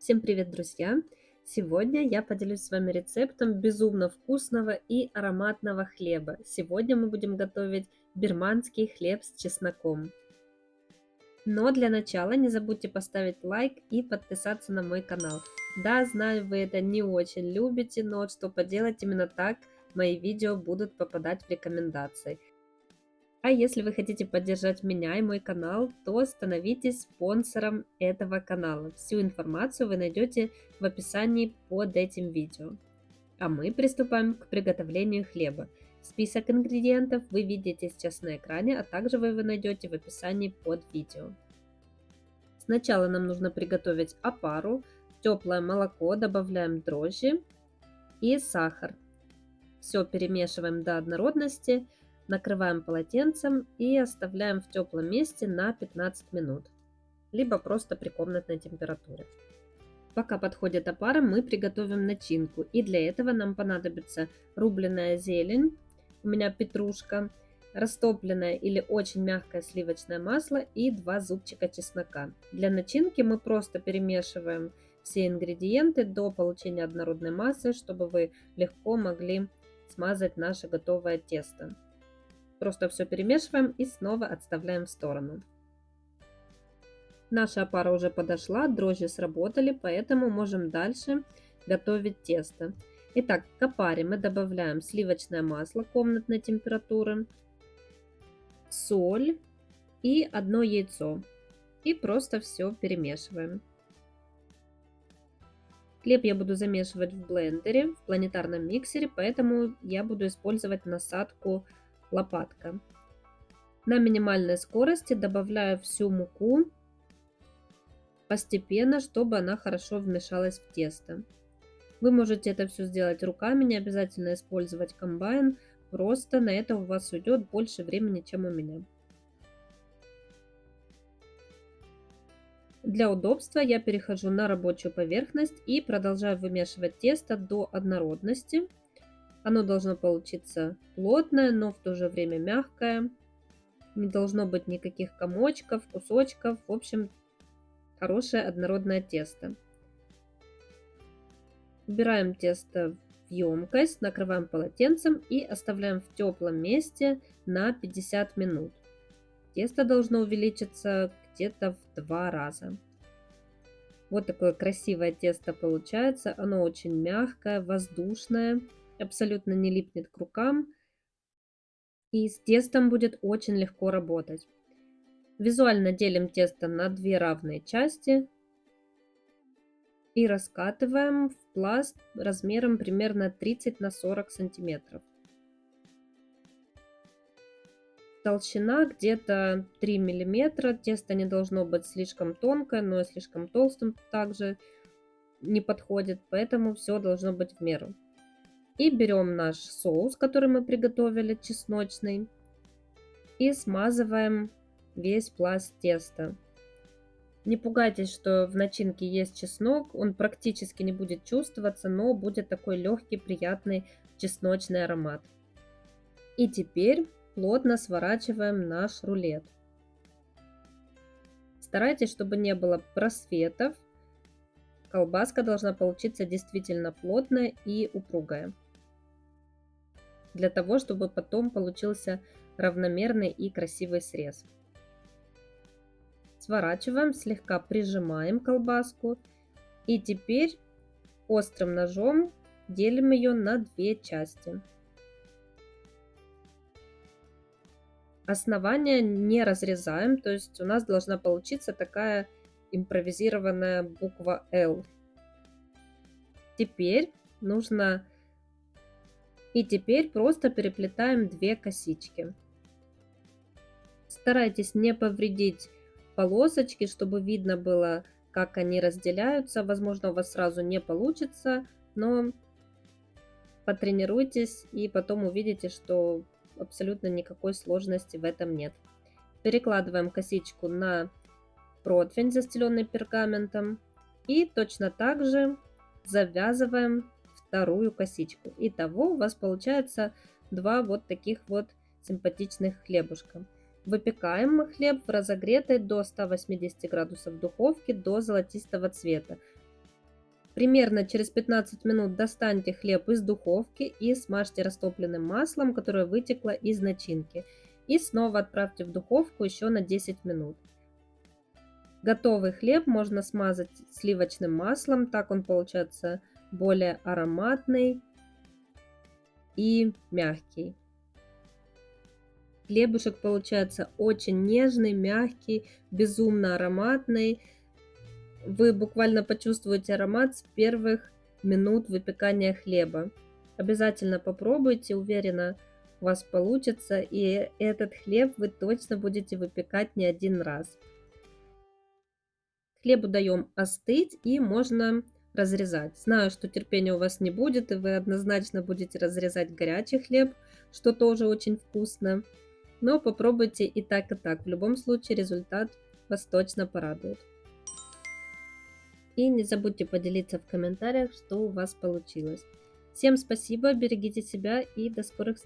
Всем привет, друзья! Сегодня я поделюсь с вами рецептом безумно вкусного и ароматного хлеба. Сегодня мы будем готовить бирманский хлеб с чесноком. Но для начала не забудьте поставить лайк и подписаться на мой канал. Да, знаю, вы это не очень любите, но что поделать, именно так мои видео будут попадать в рекомендации. А если вы хотите поддержать меня и мой канал, то становитесь спонсором этого канала. Всю информацию вы найдете в описании под этим видео. А мы приступаем к приготовлению хлеба. Список ингредиентов вы видите сейчас на экране, а также вы его найдете в описании под видео. Сначала нам нужно приготовить опару. В теплое молоко добавляем дрожжи и сахар. Все перемешиваем до однородности. Накрываем полотенцем и оставляем в теплом месте на 15 минут, либо просто при комнатной температуре. Пока подходит опара, мы приготовим начинку, и для этого нам понадобится рубленая зелень, у меня петрушка, растопленное или очень мягкое сливочное масло и 2 зубчика чеснока. Для начинки мы просто перемешиваем все ингредиенты до получения однородной массы, чтобы вы легко могли смазать наше готовое тесто. Просто все перемешиваем и снова отставляем в сторону. Наша опара уже подошла, дрожжи сработали, поэтому можем дальше готовить тесто. Итак, к опаре мы добавляем сливочное масло комнатной температуры, соль и 1 яйцо. И просто все перемешиваем. Хлеб я буду замешивать в блендере, в планетарном миксере, поэтому я буду использовать насадку лопатка. На минимальной скорости добавляю всю муку постепенно, чтобы она хорошо вмешалась в тесто. Вы можете это все сделать руками, не обязательно использовать комбайн, просто на это у вас уйдет больше времени, чем у меня. Для удобства я перехожу на рабочую поверхность и продолжаю вымешивать тесто до однородности. Оно должно получиться плотное, но в то же время мягкое. Не должно быть никаких комочков, кусочков. В общем, хорошее однородное тесто. Убираем тесто в емкость, накрываем полотенцем и оставляем в теплом месте на 50 минут. Тесто должно увеличиться где-то в 2 раза. Вот такое красивое тесто получается. Оно очень мягкое, воздушное, абсолютно не липнет к рукам. И с тестом будет очень легко работать. Визуально делим тесто на 2 равные части и раскатываем в пласт размером примерно 30 на 40 сантиметров. Толщина где-то 3 миллиметра. Тесто не должно быть слишком тонкое, но и слишком толстым также не подходит, поэтому все должно быть в меру. И берем наш соус, который мы приготовили, чесночный, и смазываем весь пласт теста. Не пугайтесь, что в начинке есть чеснок, он практически не будет чувствоваться, но будет такой легкий, приятный чесночный аромат. И теперь плотно сворачиваем наш рулет. Старайтесь, чтобы не было просветов. Колбаска должна получиться действительно плотная и упругая, для того, чтобы потом получился равномерный и красивый срез. Сворачиваем, слегка прижимаем колбаску и теперь острым ножом делим ее на 2 части. Основание не разрезаем, то есть у нас должна получиться такая импровизированная буква L. Теперь просто переплетаем 2 косички. Старайтесь не повредить полосочки, чтобы видно было, как они разделяются. Возможно, у вас сразу не получится, но потренируйтесь и потом увидите, что абсолютно никакой сложности в этом нет. Перекладываем косичку на противень, застеленный пергаментом, и точно так же завязываем вторую косичку. Итого у вас получается 2 вот таких вот симпатичных хлебушка. Выпекаем мы хлеб в разогретой до 180 градусов духовке до золотистого цвета. Примерно через 15 минут достаньте хлеб из духовки и смажьте растопленным маслом, которое вытекло из начинки. И снова отправьте в духовку еще на 10 минут. Готовый хлеб можно смазать сливочным маслом, так он получается более ароматный и мягкий. Хлебушек получается очень нежный, мягкий, безумно ароматный. Вы буквально почувствуете аромат с первых минут выпекания хлеба. Обязательно попробуйте, уверена, у вас получится, и этот хлеб вы точно будете выпекать не один раз. Хлебу даем остыть и можно разрезать. Знаю, что терпения у вас не будет, и вы однозначно будете разрезать горячий хлеб, что тоже очень вкусно. Но попробуйте и так, и так. В любом случае результат вас точно порадует. И не забудьте поделиться в комментариях, что у вас получилось. Всем спасибо, берегите себя и до скорых встреч!